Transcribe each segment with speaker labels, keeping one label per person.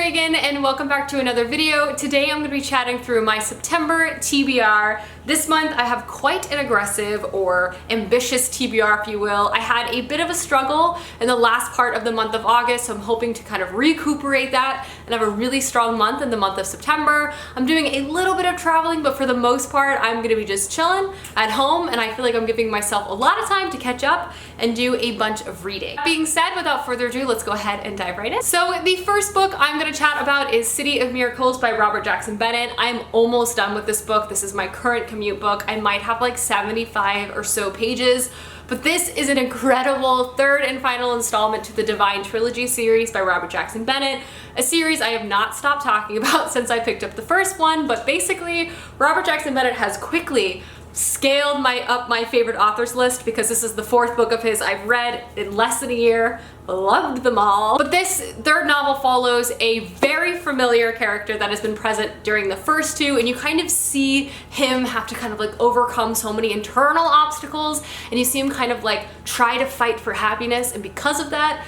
Speaker 1: Megan and welcome back to another video. Today I'm going to be chatting through my September TBR. This month I have quite an aggressive or ambitious TBR, if you will. I had a bit of a struggle in the last part of the month of August, so I'm hoping to kind of recuperate that and have a really strong month in the month of September. I'm doing a little bit of traveling, but for the most part I'm going to be just chilling at home, and I feel like I'm giving myself a lot of time to catch up and do a bunch of reading. That being said, without further ado, let's go ahead and dive right in. So the first book I'm going to chat about is City of Miracles by Robert Jackson Bennett. I'm almost done with this book. This is my current commute book. I might have like 75 or so pages, but this is an incredible third and final installment to the Divine Trilogy series by Robert Jackson Bennett, a series I have not stopped talking about since I picked up the first one. But basically, Robert Jackson Bennett has quickly scaled up my favorite authors list because this is the fourth book of his I've read in less than a year. Loved them all. But this third novel follows a very familiar character that has been present during the first two, and you kind of see him have to kind of like overcome so many internal obstacles, and you see him kind of like try to fight for happiness, and because of that,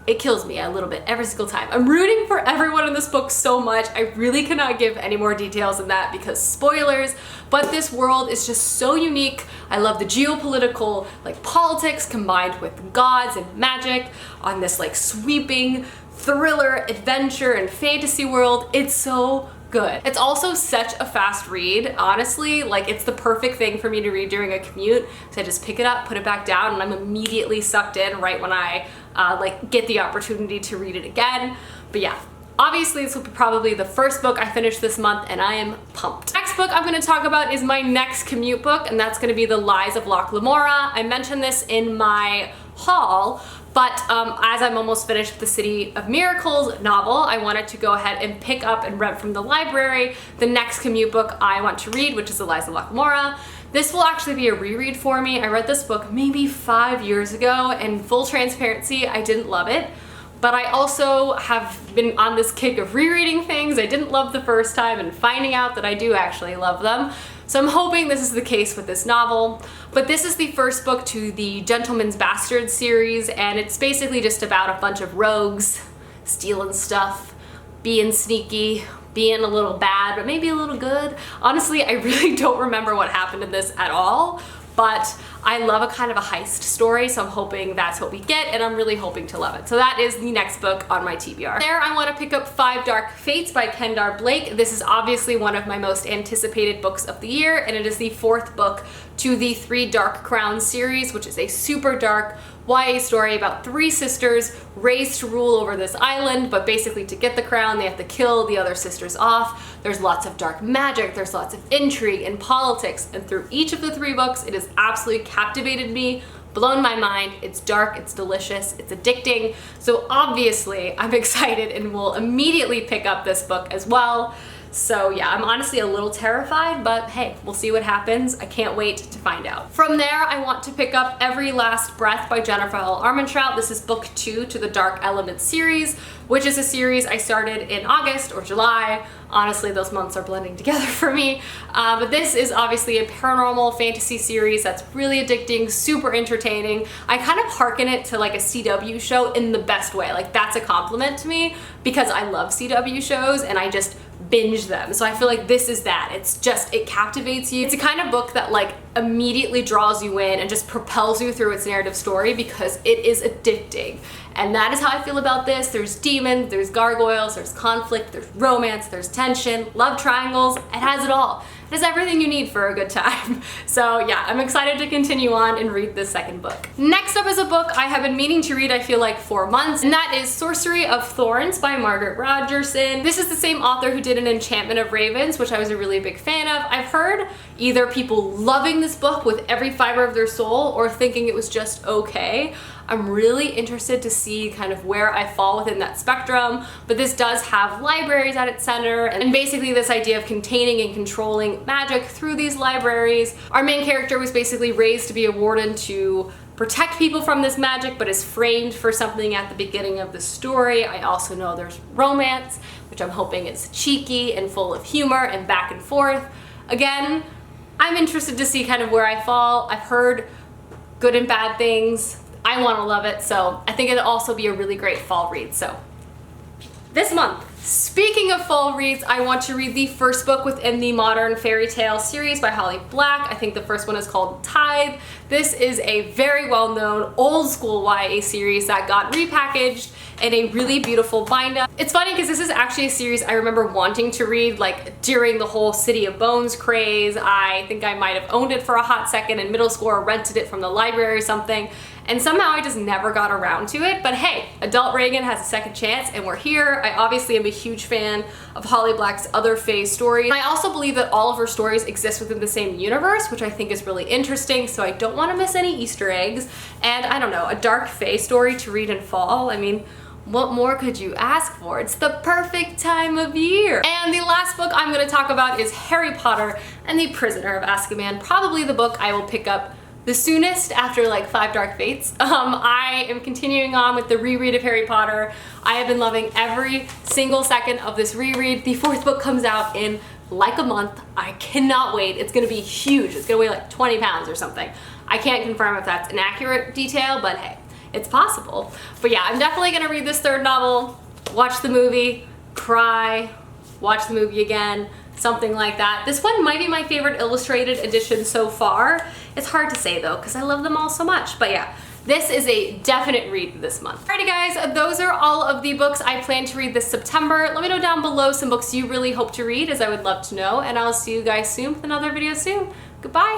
Speaker 1: it kills me a little bit every single time. I'm rooting for everyone in this book so much. I really cannot give any more details than that because spoilers, but this world is just so unique. I love the geopolitical like politics combined with gods and magic on this like sweeping thriller, adventure, and fantasy world. It's so good. It's also such a fast read, honestly. Like, it's the perfect thing for me to read during a commute. So I just pick it up, put it back down, and I'm immediately sucked in right when I like get the opportunity to read it again. But yeah, obviously this will be probably the first book I finish this month, and I am pumped. Next book I'm going to talk about is my next commute book, and that's going to be The Lies of Locke Lamora. I mentioned this in my haul, but as I'm almost finished with the City of Miracles novel, I wanted to go ahead and pick up and rent from the library the next commute book I want to read, which is The Lies of Locke Lamora. This will actually be a reread for me. I read this book maybe 5 years ago, and full transparency, I didn't love it. But I also have been on this kick of rereading things I didn't love the first time and finding out that I do actually love them. So I'm hoping this is the case with this novel. But this is the first book to the Gentleman's Bastard series, and it's basically just about a bunch of rogues stealing stuff, being sneaky, being a little bad, but maybe a little good. Honestly, I really don't remember what happened in this at all, but I love a kind of a heist story, so I'm hoping that's what we get, and I'm really hoping to love it. So that is the next book on my TBR. There, I want to pick up Five Dark Fates by Kendar Blake. This is obviously one of my most anticipated books of the year, and it is the fourth book to the Three Dark Crowns series, which is a super dark YA story about three sisters raised to rule over this island, but basically to get the crown they have to kill the other sisters off. There's lots of dark magic, there's lots of intrigue and politics, and through each of the three books it has absolutely captivated me, blown my mind. It's dark, it's delicious, it's addicting, so obviously I'm excited and will immediately pick up this book as well. So yeah, I'm honestly a little terrified, but hey, we'll see what happens. I can't wait to find out. From there, I want to pick up Every Last Breath by Jennifer L. Armentrout. This is book 2 to the Dark Elements series, which is a series I started in August or July. Honestly, those months are blending together for me. But this is obviously a paranormal fantasy series that's really addicting, super entertaining. I kind of hearken it to like a CW show in the best way. Like, that's a compliment to me because I love CW shows and I just binge them. So I feel like this is that. It's just, it captivates you. It's a kind of book that like immediately draws you in and just propels you through its narrative story because it is addicting. And that is how I feel about this. There's demons, there's gargoyles, there's conflict, there's romance, there's tension, love triangles. It has it all. It has everything you need for a good time. So yeah, I'm excited to continue on and read this second book. Next up is a book I have been meaning to read, I feel like, for months, and that is Sorcery of Thorns by Margaret Rogerson. This is the same author who did An Enchantment of Ravens, which I was a really big fan of. I've heard either people loving this book with every fiber of their soul or thinking it was just okay. I'm really interested to see kind of where I fall within that spectrum, but this does have libraries at its center, and basically this idea of containing and controlling magic through these libraries. Our main character was basically raised to be a warden to protect people from this magic, but is framed for something at the beginning of the story. I also know there's romance, which I'm hoping is cheeky and full of humor and back and forth. Again, I'm interested to see kind of where I fall. I've heard good and bad things. I want to love it, so I think it'll also be a really great fall read. So this month Speaking of fall reads, I want to read the first book within the Modern Fairy Tale series by Holly Black. I think the first one is called Tithe. This is a very well-known old school YA series that got repackaged in a really beautiful binder. It's funny because this is actually a series I remember wanting to read like during the whole City of Bones craze. I think I might have owned it for a hot second in middle school or rented it from the library or something. And somehow I just never got around to it. But hey, adult Reagan has a second chance and we're here. I obviously am a huge fan of Holly Black's other Fae stories. I also believe that all of her stories exist within the same universe, which I think is really interesting, so I don't want to miss any Easter eggs. And I don't know, a dark Fae story to read in fall, I mean, what more could you ask for? It's the perfect time of year. And the last book I'm going to talk about is Harry Potter and the Prisoner of Azkaban, probably the book I will pick up the soonest after like 5 Dark Fates. I am continuing on with the reread of Harry Potter. I have been loving every single second of this reread. The 4th book comes out in like a month. I cannot wait. It's gonna be huge. It's gonna weigh like 20 pounds or something. I can't confirm if that's an accurate detail, but hey, it's possible. But yeah, I'm definitely gonna read this 3rd novel, watch the movie, cry, watch the movie again, something like that. This one might be my favorite illustrated edition so far. It's hard to say though, because I love them all so much. But yeah, this is a definite read this month. Alrighty guys, those are all of the books I plan to read this September. Let me know down below some books you really hope to read, as I would love to know. And I'll see you guys soon with another video soon. Goodbye.